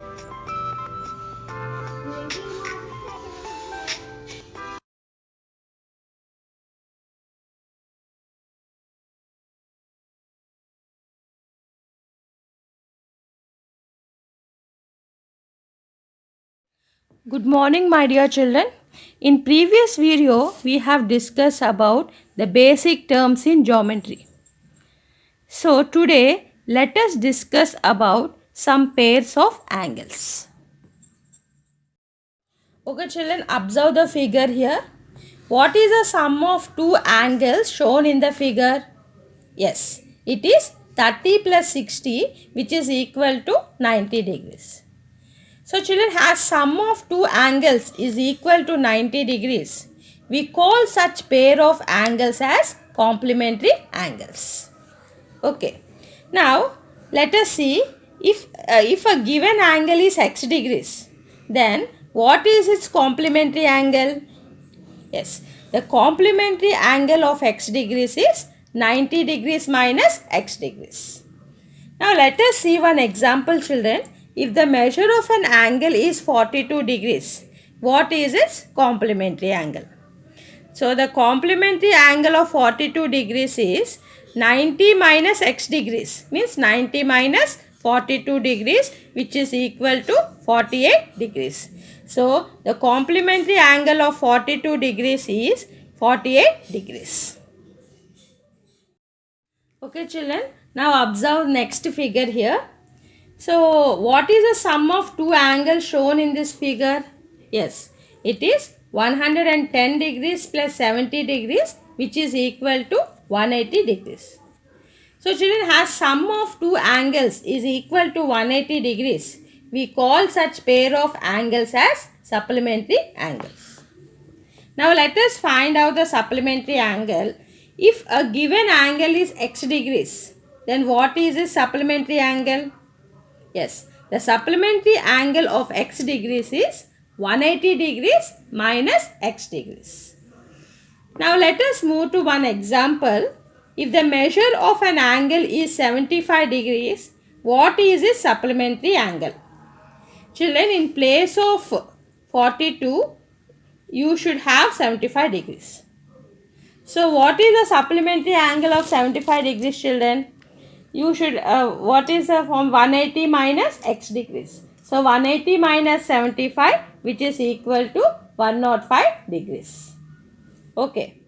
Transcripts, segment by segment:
Good morning, my dear children. In previous video, we have discussed about the basic terms in geometry. So today, let us discuss about some pairs of angles. Okay, children, observe the figure here. What is the sum of two angles shown in the figure? Yes, it is 30 plus 60, which is equal to 90 degrees. So children, as sum of two angles is equal to 90 degrees, we call such pair of angles as complementary angles. Okay. Now let us see if a given angle is x degrees, then what is its complementary angle? Yes, the complementary angle of x degrees is 90 degrees minus x degrees. Now let us see one example, children. If the measure of an angle is 42 degrees, what is its complementary angle? So the complementary angle of 42 degrees is 90 minus x degrees, means 90 minus 42 degrees, which is equal to 48 degrees. So the complementary angle of 42 degrees is 48 degrees. Okay children, now observe next figure here. So, what is the sum of two angles shown in this figure? Yes, it is 110 degrees plus 70 degrees, which is equal to 180 degrees. So, children, as sum of two angles is equal to 180 degrees, we call such pair of angles as supplementary angles. Now, let us find out the supplementary angle. If a given angle is x degrees, then what is the supplementary angle? Yes, the supplementary angle of x degrees is 180 degrees minus x degrees. Now let us move to one example. If the measure of an angle is 75 degrees, what is its supplementary angle? Children, in place of 42, you should have 75 degrees. So what is the supplementary angle of 75 degrees, children? You should, what is the form? 180 minus x degrees. So 180 minus 75, which is equal to 105 degrees. Okay.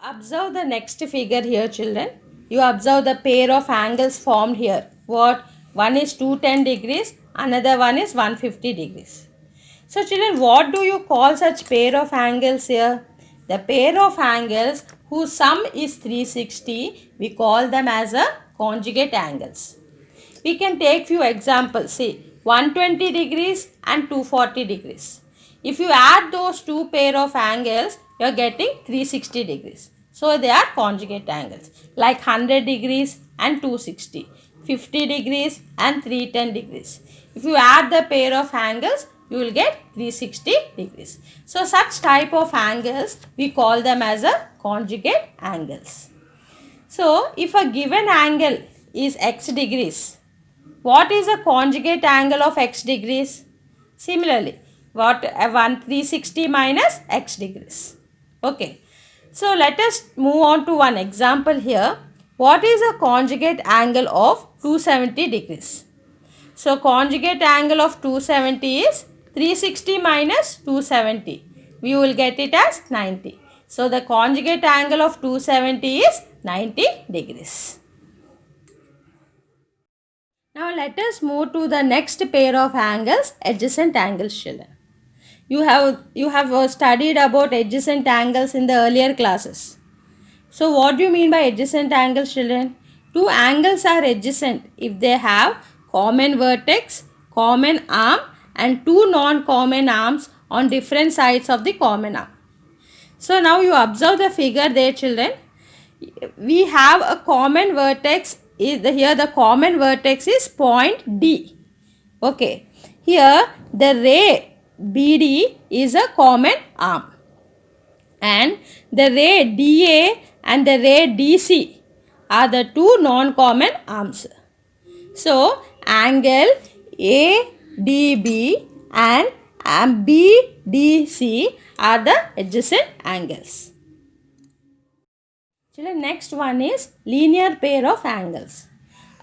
Observe the next figure here, children. You observe the pair of angles formed here. What? One is 210 degrees, another one is 150 degrees. So children, what do you call such pair of angles here? The pair of angles whose sum is 360, we call them as a conjugate angles. We can take few examples. See, 120 degrees and 240 degrees. If you add those two pair of angles, you are getting 360 degrees. So they are conjugate angles, like 100 degrees and 260, 50 degrees and 310 degrees. If you add the pair of angles, you will get 360 degrees. So such type of angles, we call them as a conjugate angles. So if a given angle is x degrees, what is the conjugate angle of x degrees? Similarly, what 360 minus x degrees. Okay. So let us move on to one example here. What is the conjugate angle of 270 degrees? So conjugate angle of 270 is 360 minus 270. We will get it as 90. So the conjugate angle of 270 is 90 degrees. Now let us move to the next pair of angles, adjacent angles, children. You have studied about adjacent angles in the earlier classes. So what do you mean by adjacent angles, children? Two angles are adjacent if they have common vertex, common arm and two non-common arms on different sides of the common arm. So now you observe the figure there, children. We have a common vertex. Here the common vertex is point D. Okay. Here the ray BD is a common arm. And the ray DA and the ray DC are the two non-common arms. So, angle ADB and BDC are the adjacent angles. Children, next one is linear pair of angles.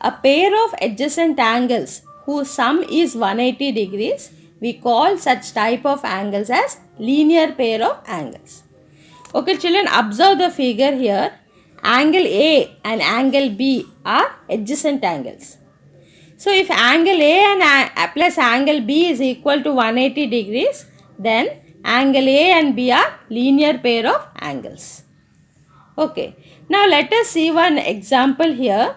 A pair of adjacent angles whose sum is 180 degrees, we call such type of angles as linear pair of angles. Okay children, observe the figure here. Angle A and angle B are adjacent angles. So if angle A and plus angle B is equal to 180 degrees, then angle A and B are linear pair of angles. Okay, now let us see one example here.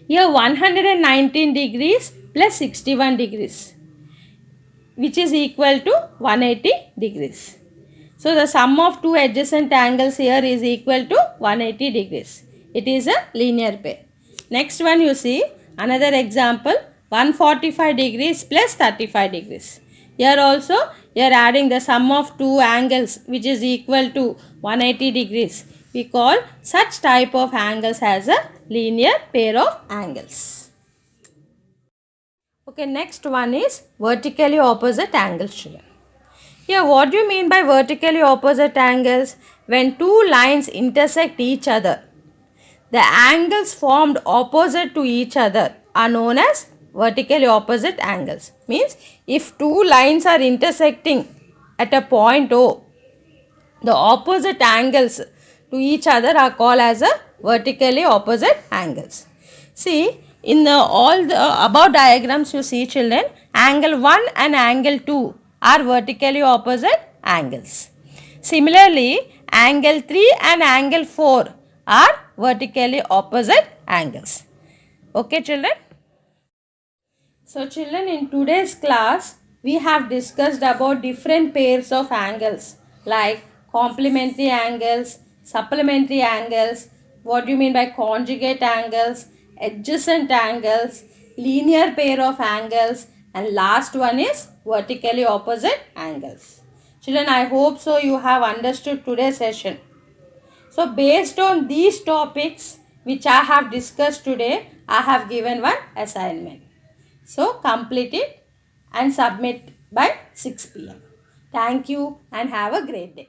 Here 119 degrees plus 61 degrees, which is equal to 180 degrees. So the sum of two adjacent angles here is equal to 180 degrees. It is a linear pair. Next one you see another example, 145 degrees plus 35 degrees. Here also you are adding the sum of two angles which is equal to 180 degrees. We call such type of angles as a linear pair of angles. Okay, next one is vertically opposite angles children. Here what do you mean by vertically opposite angles? When two lines intersect each other, the angles formed opposite to each other are known as vertically opposite angles. Means if two lines are intersecting at a point O, the opposite angles to each other are called as a vertically opposite angles. See, in all the above diagrams you see children, angle 1 and angle 2 are vertically opposite angles. Similarly, angle 3 and angle 4 are vertically opposite angles. Okay children? So children, in today's class, we have discussed about different pairs of angles like complementary angles, supplementary angles, what do you mean by conjugate angles, adjacent angles, linear pair of angles, and last one is vertically opposite angles. Children, I hope so you have understood today's session. So based on these topics which I have discussed today, I have given one assignment. So complete it and submit by 6 p.m. Thank you and have a great day.